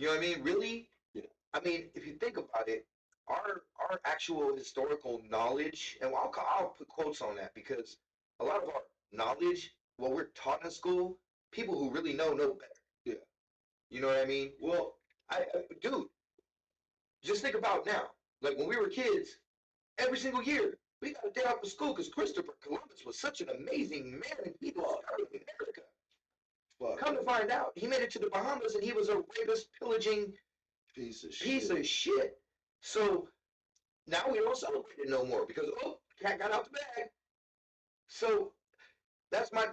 know what I mean? Really? Yeah. I mean, if you think about it, our actual historical knowledge, and I'll put quotes on that because a lot of our knowledge, what we're taught in school, people who really know better. Yeah. You know what I mean? Well, Dude, just think about now. Like when we were kids, every single year we got a day off of school because Christopher Columbus was such an amazing man and he discovered America. Come to find out, he made it to the Bahamas and he was a rapist, pillaging piece of shit. So now we don't celebrate it no more because cat got out the bag. So that's my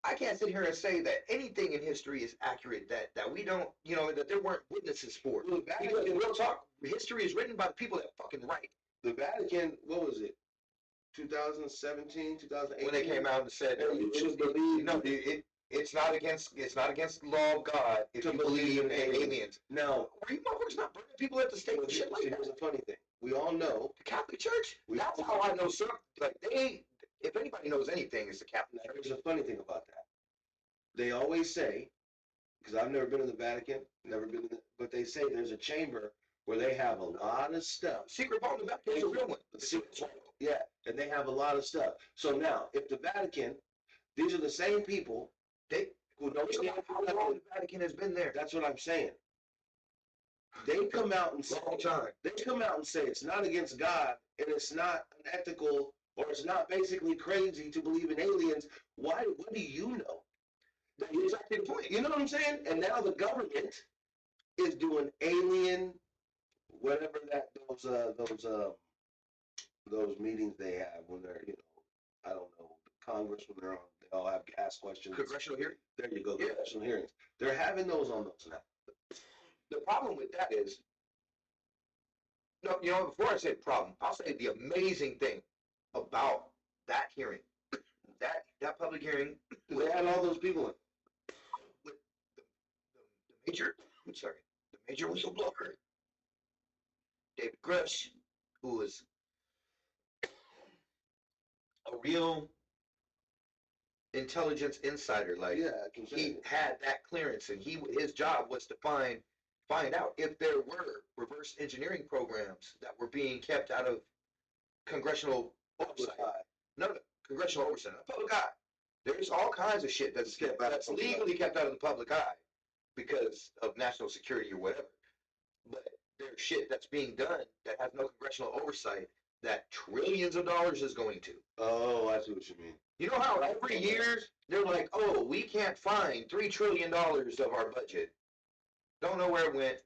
I can't sit here and say that anything in history is accurate that we don't, that there weren't witnesses for. Well, because real talk, history is written by the people that fucking write. The Vatican, what was it? 2017, 2018? When they came out and said it's not against the law of God if you believe in aliens. Now, are you motherfuckers not burning people at the stake and shit like that? Here's a funny thing. We all know the Catholic Church. That's how I know some. Like if anybody knows anything, it's the Catholic Church. There's a funny thing about that. They always say, because I've never been in the Vatican, but they say there's a chamber where they have a lot of stuff. Secret vault in the Vatican is a real one. Yeah, and they have a lot of stuff. So now, if the Vatican, these are the same people who know how long the Vatican has been there. That's what I'm saying. They come out and say, it's not against God and it's not unethical or it's not basically crazy to believe in aliens. Why? What do you know? That's exactly the point. You know what I'm saying? And now the government is doing alien, whatever those meetings they have when they're, I don't know, Congress when they're on, they all have gas questions. Congressional hearing? There you go, congressional hearings. They're having those on those now. The problem with that is, before I say problem, I'll say the amazing thing about that hearing, that public hearing. They had all those people in. With the major whistleblower, David Grusch, who was a real intelligence insider. He had that clearance, and his job was to find out if there were reverse engineering programs that were being kept out of congressional oversight. No, congressional oversight, public eye. There's all kinds of shit that's legally kept out of the public eye because of national security or whatever. But there's shit that's being done that has no congressional oversight that trillions of dollars is going to. Oh, I see what you mean. You know how every year they're like, oh, we can't find $3 trillion of our budget. Don't know where it went.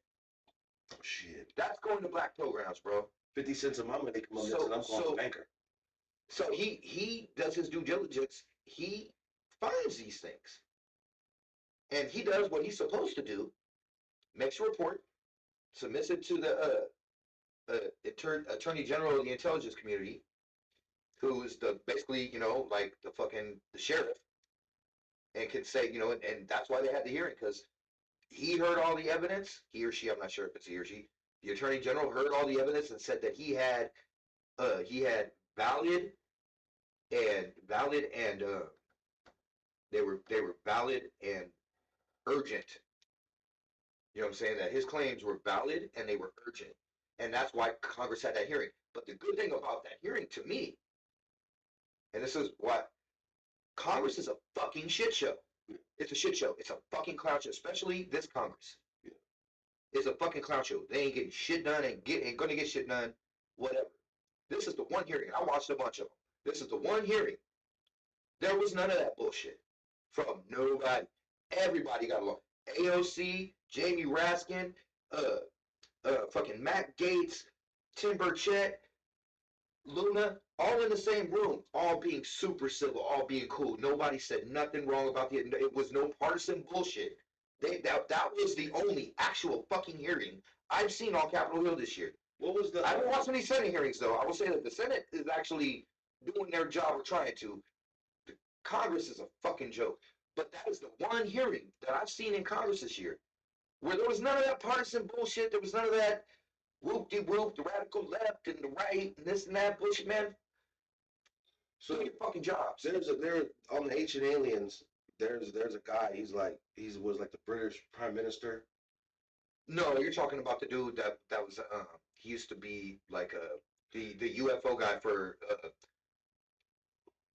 Oh, shit. That's going to black programs, bro. 50 cents a month when they come up and I'm going to banker. So he does his due diligence. He finds these things. And he does what he's supposed to do. Makes a report. Submits it to the Attorney General of the intelligence community, who is basically, the sheriff, and can say, and that's why they had the hearing, because he heard all the evidence. He or she, I'm not sure if it's he or she. The Attorney General heard all the evidence and said that he had valid and they were valid and urgent. You know what I'm saying? That his claims were valid and they were urgent. And that's why Congress had that hearing. But the good thing about that hearing to me, and this is what, Congress is a fucking shit show. It's a shit show. It's a fucking clown show, especially this Congress. Yeah. It's a fucking clown show. They ain't getting shit done, ain't gonna get shit done, whatever. This is the one hearing, and I watched a bunch of them. This is the one hearing. There was none of that bullshit from nobody. Everybody got along. AOC, Jamie Raskin, fucking Matt Gaetz, Tim Burchett, Luna, all in the same room, all being super civil, all being cool. Nobody said nothing wrong about it was no partisan bullshit. That was the only actual fucking hearing I've seen on Capitol Hill this year. What was the? I haven't watched any Senate hearings though. I will say that the Senate is actually doing their job or trying to. The Congress is a fucking joke. But that is the one hearing that I've seen in Congress this year where there was none of that partisan bullshit. There was none of that whoop-de-whoop, the radical left and the right and this and that bullshit, man. So do your fucking jobs. There on the Ancient Aliens, there's a guy. He was like the British Prime Minister. No, you're talking about the dude that was he used to be like the UFO guy for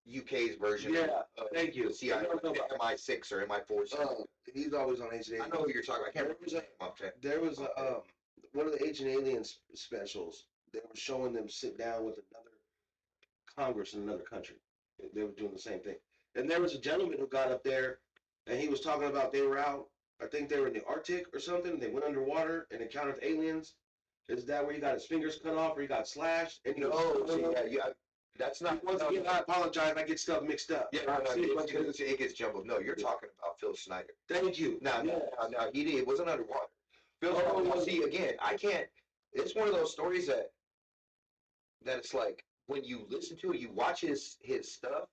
UK's version Yeah, of thank you. the CIA, I don't know about- MI6 or MI4. He's always on Ancient I Aliens. know who you're talking about. I can't remember his name There was one of the Ancient Aliens specials. They were showing them sit down with another Congress in another country. They were doing the same thing. And there was a gentleman who got up there and he was talking about they were out, I think they were in the Arctic or something, and they went underwater and encountered aliens. Is that where he got his fingers cut off or he got slashed? And yeah, that's not. Once again, I apologize. I get stuff mixed up. Yeah, no, it gets jumbled. No, you're talking about Phil Snyder. Thank you. No, he did. It wasn't underwater. Phil Snyder. See, again, I can't. It's one of those stories that it's like when you listen to it, you watch his stuff.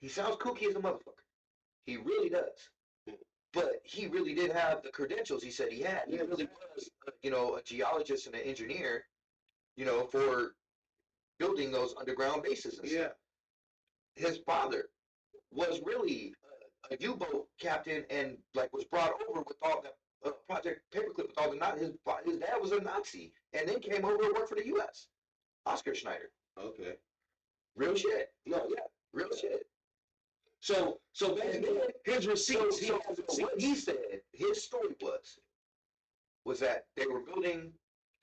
He sounds kooky as a motherfucker. He really does. But he really did have the credentials he said he had. He really was, a geologist and an engineer, for building those underground bases and stuff. His father was really a U-boat captain and was brought over with all that Project Paperclip with all the Nazis. His dad was a Nazi and then came over and worked for the U.S. Oscar Schneider. Okay. Real shit. No, yeah, real shit. So basically, his receipts. What he said, his story was that they were building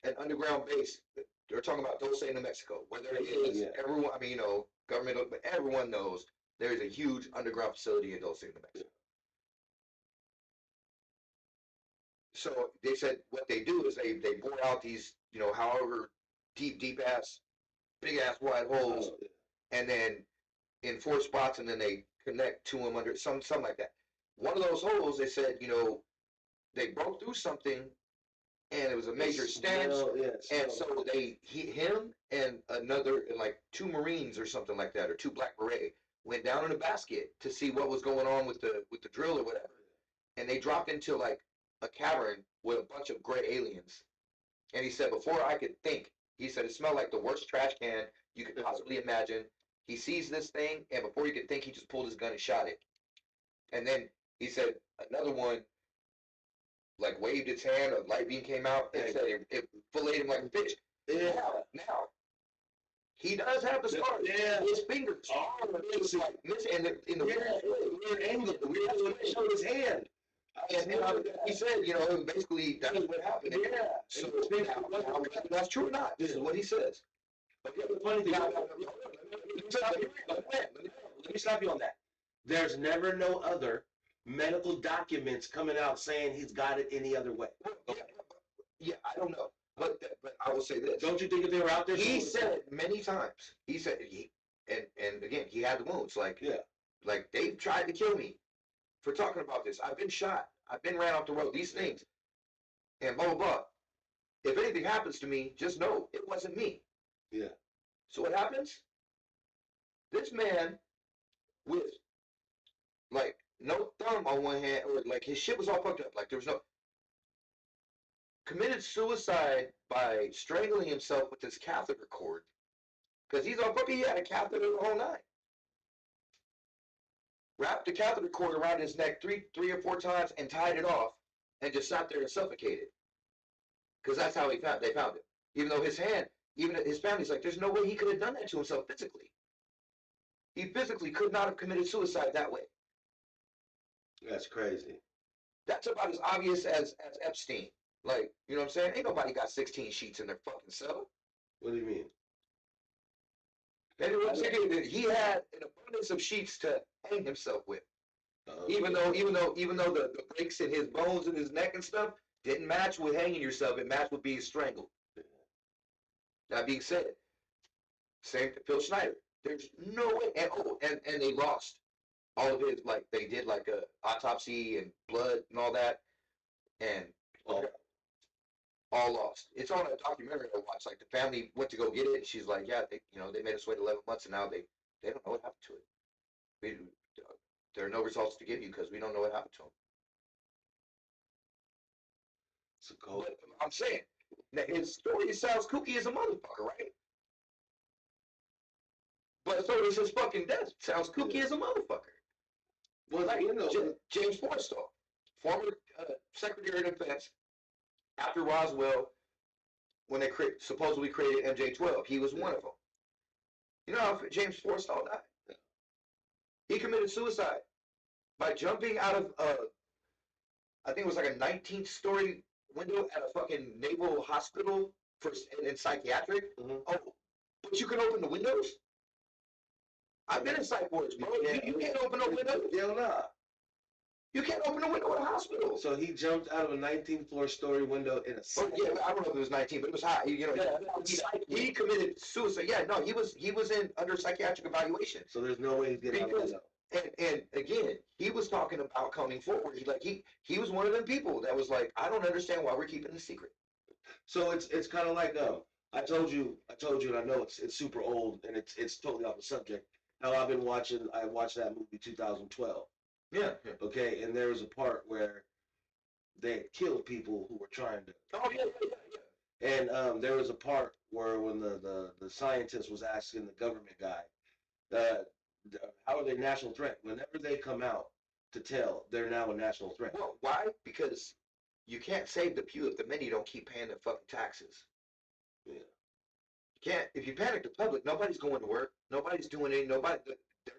an underground base. They're talking about Dulce, New Mexico, where there is everyone. I mean, government, but everyone knows there is a huge underground facility in Dulce, New Mexico. So they said what they do is they bore out these, however deep ass, big ass wide holes, and then in 4 spots, and then they connect to them under something like that. One of those holes, they said, they broke through something, and it was a major stench, and so him and another, 2 Marines or something like that, or 2 Black Beret, went down in a basket to see what was going on with the drill or whatever, and they dropped into a cavern with a bunch of gray aliens. And he said, before I could think, he said it smelled like the worst trash can you could possibly imagine. He sees this thing, and before he could think, he just pulled his gun and shot it. And then he said another one, waved its hand, a light beam came out, and said it filleted him like a fish. Yeah. Now, he does have the scars. Yeah. His fingers are missing. And in the weird angle, the weird angle, he showed his hand. And he said, basically, that's what happened. Yeah. So, that's true or not, this is what he says. But the funny thing, let me stop you on that. There's never no other medical documents coming out saying he's got it any other way. Yeah, I don't know. But I will say this. Don't you think if they were out there? He said many times. He said, and again, he had the wounds. They've tried to kill me for talking about this. I've been shot. I've been ran off the road. These things. And blah, blah, blah. If anything happens to me, just know it wasn't me. Yeah. So what happens? This man with no thumb on one hand, or his shit was all fucked up. There was no committed suicide by strangling himself with his catheter cord. Because he's all fucking, he had a catheter the whole night. Wrapped the catheter cord around his neck three or 4 times and tied it off and just sat there and suffocated. Because that's how they found him. Even though his hand, even his family's there's no way he could have done that to himself physically. He physically could not have committed suicide that way. That's crazy. That's about as obvious as Epstein. You know what I'm saying? Ain't nobody got 16 sheets in their fucking cell. What do you mean? He had an abundance of sheets to hang himself with. Even though the breaks in his bones and his neck and stuff didn't match with hanging yourself, it matched with being strangled. That being said, same Phil Schneider. There's no way, and they lost all of his, they did a autopsy and blood and all that, and all lost. It's on a documentary I watched. The family went to go get it, and she's like, yeah, they made us wait 11 months, and now they don't know what happened to it. There are no results to give you because we don't know what happened to them. It's a cold. I'm saying, his story sounds kooky as a motherfucker, right? But so does his fucking death. Sounds kooky as a motherfucker. Well, Like you know, James Forrestal, former Secretary of Defense, after Roswell, when they supposedly created MJ-12, he was one of them. You know how James Forrestal died? He committed suicide by jumping out of I think it was like a 19th story window at a fucking naval hospital for in psychiatric. Mhm. Oh, but you can open the windows. I've been in psych wards, bro. You can't open no windows. Hell nah. You can't open a window in a hospital. So he jumped out of a 19th floor story window in a Oh, yeah, I don't know if it was 19, but it was high. You know, he committed suicide. Yeah, no, he was in under psychiatric evaluation. So there's no way he's getting out of window. And again, he was talking about coming forward. He was one of them people that was like, I don't understand why we're keeping this secret. So it's kind of like I told you, and I know it's super old and it's totally off the subject. How I watched that movie 2012. Yeah. Okay, and there was a part where they had killed people who were trying to. Oh yeah. And there was a part where when the scientist was asking the government guy, how are they national threat? Whenever they come out to tell, they're now a national threat. Well, why? Because you can't save the few if the many don't keep paying their fucking taxes. Yeah. You can't. If you panic the public, nobody's going to work. Nobody's doing it. They're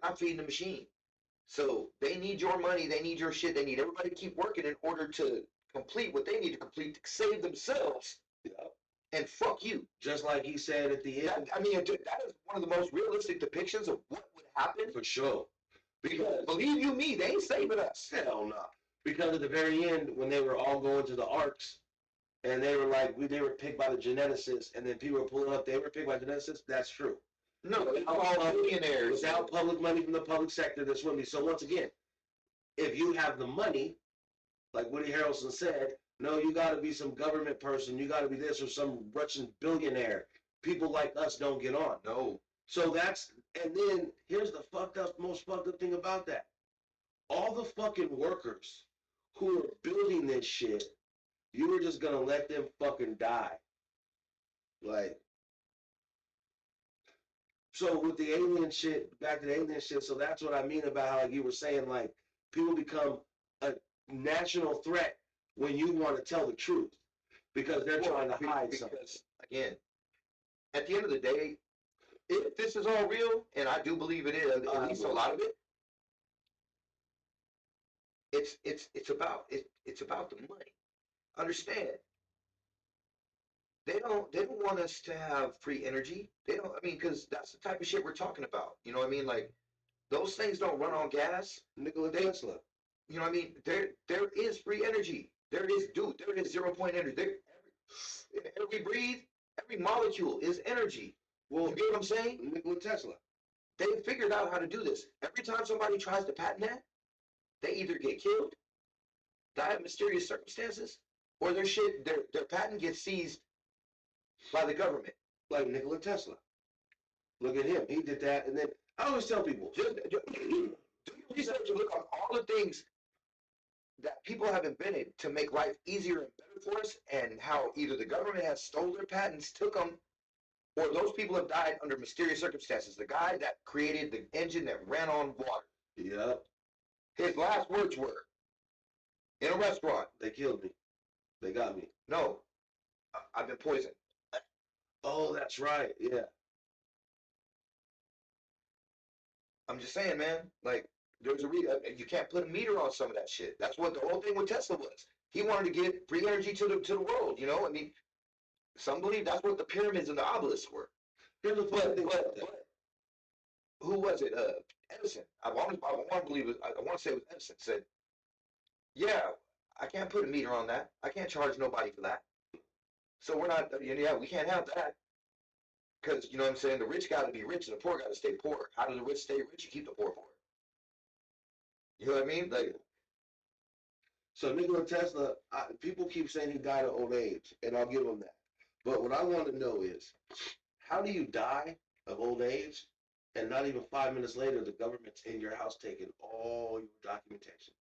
not feeding the machine. So they need your money. They need your shit. They need everybody to keep working in order to complete what they need to complete to save themselves. Yeah. And fuck you. Just like he said at the end. That is one of the most realistic depictions of what would happen. For sure. Because believe you me, they ain't saving us. Hell no. Because at the very end, when they were all going to the arcs, and they were like, they were picked by the geneticists, and then people were pulling up, they were picked by geneticists. That's true. No, it's all millionaires. Without public money from the public sector, this wouldn't be. So once again, if you have the money, like Woody Harrelson said, no, you got to be some government person. You got to be this or some Russian billionaire. People like us don't get on. No. So and then here's the most fucked up thing about that. All the fucking workers who are building this shit, you were just gonna let them fucking die. Like, so with the alien shit, back to the alien shit, so that's what I mean about how, like you were saying, like, people become a national threat when you want to tell the truth because they're trying to hide something. Again, at the end of the day, if this is all real, and I do believe it is, at least a lot of it, it's about the money. Understand? They don't want us to have free energy. They don't. I mean, because that's the type of shit we're talking about. You know what I mean? Like those things don't run on gas. Nikola Tesla. You know what I mean? There is free energy. There is 0 point energy. Every we breathe, every molecule is energy. Well, you get what I'm saying? Nikola Tesla. They figured out how to do this. Every time somebody tries to patent that, they either get killed, die of mysterious circumstances, or their patent gets seized by the government. Like Nikola Tesla. Look at him. He did that. And then I always tell people, just do your research and look on all the things that people have invented to make life easier and better for us, and how either the government has stole their patents, took them, or those people have died under mysterious circumstances. The guy that created the engine that ran on water. Yep. His last words were, in a restaurant, they killed me. They got me. No, I've been poisoned. Oh, that's right. Yeah. I'm just saying, man. Like, there's a reason. You can't put a meter on some of that shit. That's what the whole thing with Tesla was. He wanted to get free energy to the world. You know, I mean, some believe that's what the pyramids and the obelisks were. Here's the funny thing about that. Who was it? Edison. I want to believe it. I want to say it was Edison. Said, "Yeah, I can't put a meter on that. I can't charge nobody for that. So we're not. Yeah, we can't have that." Because, you know what I'm saying, the rich got to be rich and the poor got to stay poor. How do the rich stay rich? You keep the poor poor. You know what I mean? Like, so Nikola Tesla, people keep saying he died of old age, and I'll give him that. But what I want to know is, how do you die of old age, and not even 5 minutes later, the government's in your house taking all your documentation?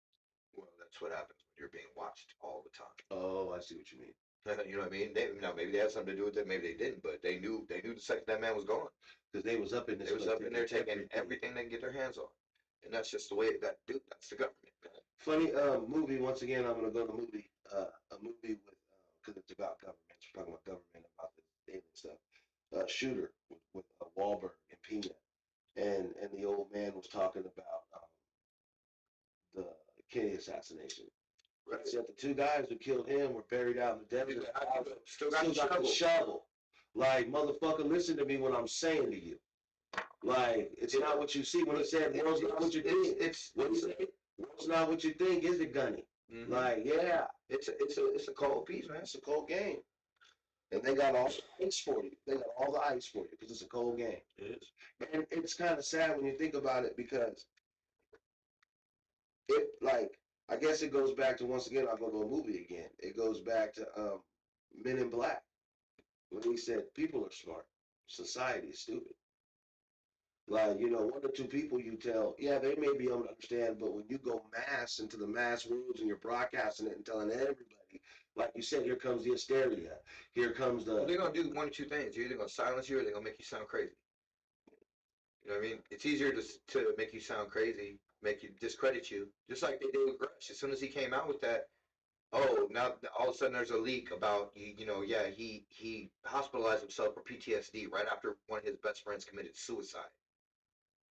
Well, that's what happens when you're being watched all the time. Oh, I see what you mean. You know what I mean? Maybe they had something to do with it, maybe they didn't, but they knew the second that man was gone. Because they was up in this. They was up in there taking everything they can get their hands on. And that's just the way that, dude, that's the government, man. Funny movie. Once again, I'm gonna go to movie. A movie with because it's about government. We're talking about government about the alien stuff. Shooter with Wahlberg and Peanut, and the old man was talking about the Kennedy assassination. Right. He said the two guys who killed him were buried out in the desert. Still got the shovel. Like, motherfucker, listen to me when I'm saying to you. Like, it's not what you see. When he said, world's not what you think. What he said, world's not what you think, is it, Gunny? Mm-hmm. Like, yeah. It's a cold piece, man. It's a cold game. And they got all the ice for you. They got all the ice for you because it's a cold game. It is. And it's kind of sad when you think about it because it, like, I guess it goes back to, once again, I'll go to a movie again. It goes back to Men in Black. When he said, people are smart. Society is stupid. Like, you know, one or two people you tell, yeah, they may be able to understand, but when you go mass into the mass worlds and you're broadcasting it and telling everybody, like you said, here comes the hysteria. Here comes the... Well, they're going to do one or two things. You're either going to silence you or they're going to make you sound crazy. You know what I mean? It's easier to make you sound crazy, make you discredit you, just like they did with Grusch. As soon as he came out with that, oh, now all of a sudden there's a leak about, yeah, he hospitalized himself for PTSD right after one of his best friends committed suicide.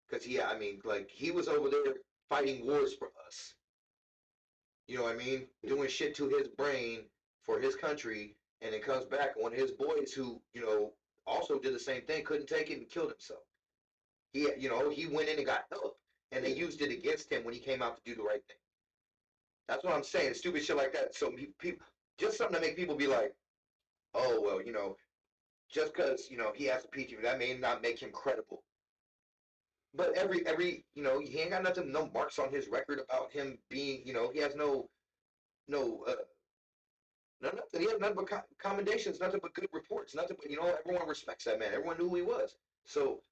Because, yeah, I mean, like, he was over there fighting wars for us. You know what I mean? Doing shit to his brain for his country, and it comes back. One of his boys who, also did the same thing, couldn't take it and killed himself. He went in and got help, and they used it against him when he came out to do the right thing. That's what I'm saying, stupid shit like that. So people, just something to make people be like, oh, well, just because, he has a PTSD, that may not make him credible. But every he ain't got no marks on his record about him being, he has nothing. He has nothing but commendations, nothing but good reports, nothing but, everyone respects that man. Everyone knew who he was. So